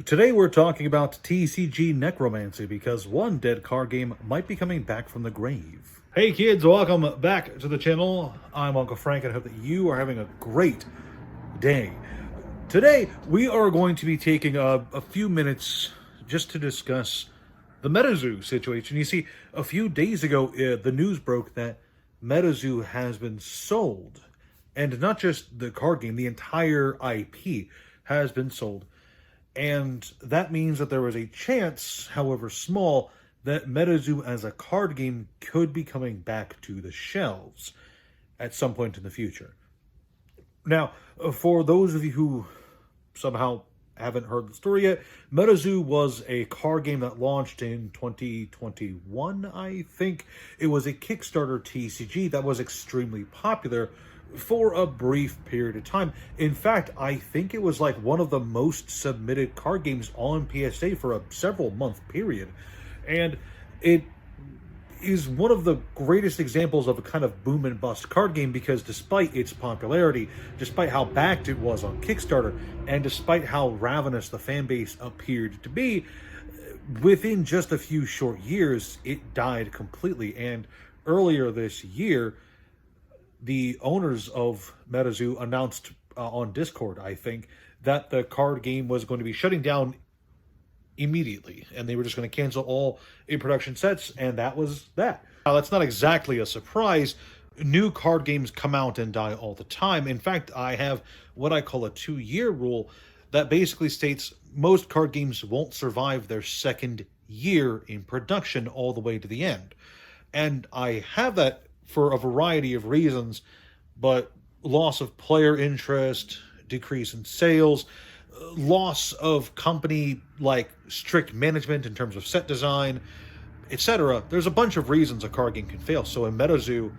Today we're talking about TCG Necromancy because one dead card game might be coming back from the grave. Hey kids, welcome back to the channel. I'm Uncle Frank and I hope that you are having a great day. Today we are going to be taking a few minutes just to discuss the Metazoo situation. You see, a few days ago the news broke that Metazoo has been sold. And not just the card game, the entire IP has been sold. And that means that there was a chance, however small, that Metazoo as a card game could be coming back to the shelves at some point in the future. Now, for those of you who somehow haven't heard the story yet, Metazoo was a card game that launched in 2021, I think. It was a Kickstarter TCG that was extremely popular for a brief period of time. In fact, I think it was like one of the most submitted card games on PSA for a several month period. And it is one of the greatest examples of a kind of boom and bust card game because despite its popularity, despite how backed it was on Kickstarter, and despite how ravenous the fan base appeared to be, within just a few short years, it died completely. And earlier this year, the owners of Metazoo announced on Discord, I think, that the card game was going to be shutting down immediately, and they were just going to cancel all in-production sets, and that was that. Now, that's not exactly a surprise. New card games come out and die all the time. In fact, I have what I call a 2-year rule that basically states most card games won't survive their second year in production all the way to the end. And I have that for a variety of reasons, but loss of player interest, decrease in sales, loss of company like strict management in terms of set design, etc. There's a bunch of reasons a card game can fail. So when Metazoo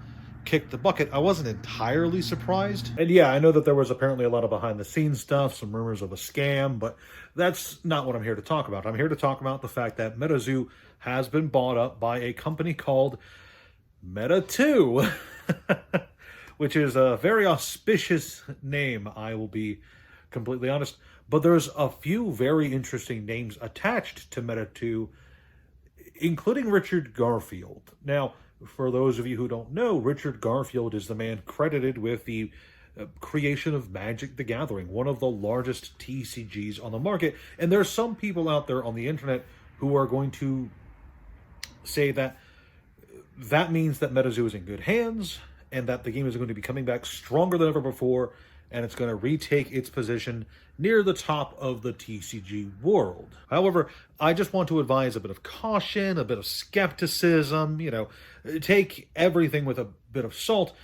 kicked the bucket, I wasn't entirely surprised. And yeah, I know that there was apparently a lot of behind the scenes stuff, some rumors of a scam, but that's not what I'm here to talk about. I'm here to talk about the fact that Metazoo has been bought up by a company called Metazoo, which is a very auspicious name, I will be completely honest. But there's a few very interesting names attached to Metazoo, including Richard Garfield. Now, for those of you who don't know, Richard Garfield is the man credited with the creation of Magic the Gathering, one of the largest TCGs on the market. And there's some people out there on the internet who are going to say that that means that Metazoo is in good hands, and that the game is going to be coming back stronger than ever before, and it's going to retake its position near the top of the TCG world. However, I just want to advise a bit of caution, a bit of skepticism, take everything with a bit of salt,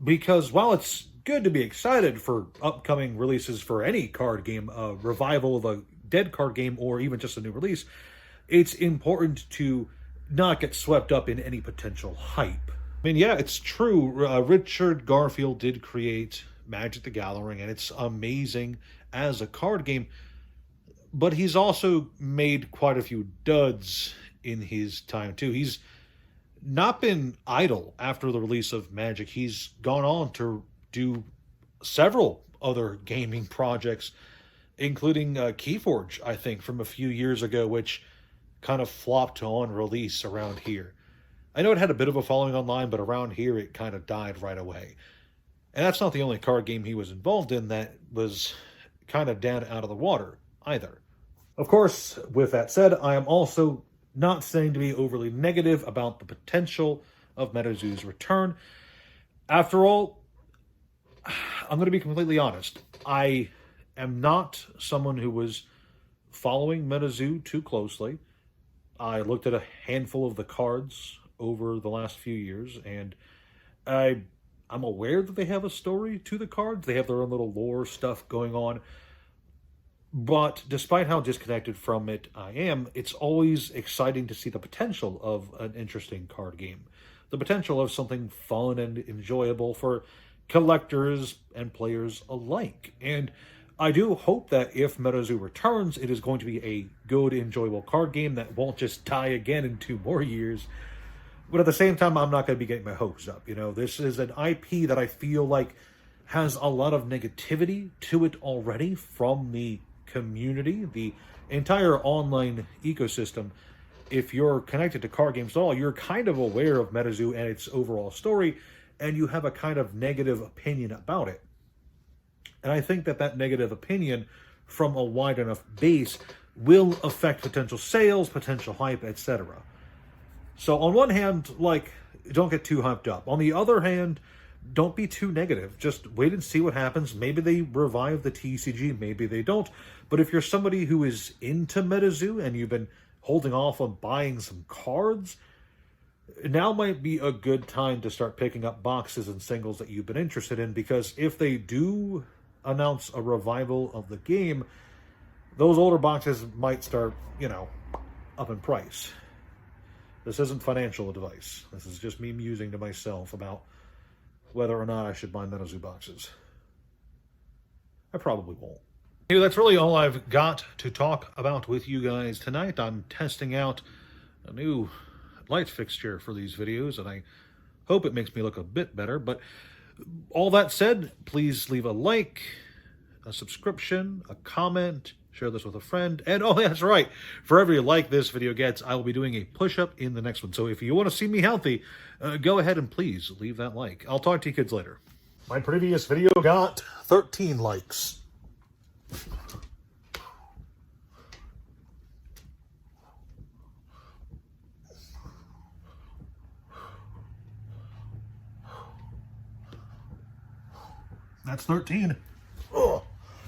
because while it's good to be excited for upcoming releases for any card game, a revival of a dead card game, or even just a new release, it's important to not get swept up in any potential hype. I mean, yeah, it's true. Richard Garfield did create Magic the Gathering, and it's amazing as a card game, but he's also made quite a few duds in his time, too. He's not been idle after the release of Magic. He's gone on to do several other gaming projects, including Keyforge, I think, from a few years ago, which kind of flopped on release around here. I know it had a bit of a following online, but around here it kind of died right away. And that's not the only card game he was involved in that was kind of down out of the water either. Of course, with that said, I am also not saying to be overly negative about the potential of Metazoo's return. After all, I'm going to be completely honest. I am not someone who was following Metazoo too closely. I looked at a handful of the cards over the last few years, and I'm aware that they have a story to the cards. They have their own little lore stuff going on. But despite how disconnected from it I am, it's always exciting to see the potential of an interesting card game. The potential of something fun and enjoyable for collectors and players alike. And I do hope that if Metazoo returns, it is going to be a good, enjoyable card game that won't just die again in 2 more years. But at the same time, I'm not going to be getting my hopes up. This is an IP that I feel like has a lot of negativity to it already from the community, the entire online ecosystem, if you're connected to card games at all, you're kind of aware of Metazoo and its overall story, and you have a kind of negative opinion about it. And I think that that negative opinion from a wide enough base will affect potential sales, potential hype, etc. So on one hand, like, don't get too hyped up. On the other hand, don't be too negative. Just wait and see what happens. Maybe they revive the TCG, maybe they don't. But if you're somebody who is into Metazoo and you've been holding off on buying some cards, now might be a good time to start picking up boxes and singles that you've been interested in, because if they do announce a revival of the game, those older boxes might start, up in price. This isn't financial advice. This is just me musing to myself about whether or not I should buy Metazoo boxes. I probably won't. Anyway, that's really all I've got to talk about with you guys tonight. I'm testing out a new light fixture for these videos, and I hope it makes me look a bit better. But all that said, please leave a like, a subscription, a comment, share this with a friend, and oh, that's right, for every like this video gets, I will be doing a push-up in the next one. So if you want to see me healthy, go ahead and please leave that like. I'll talk to you kids later. My previous video got 13 likes. That's 13.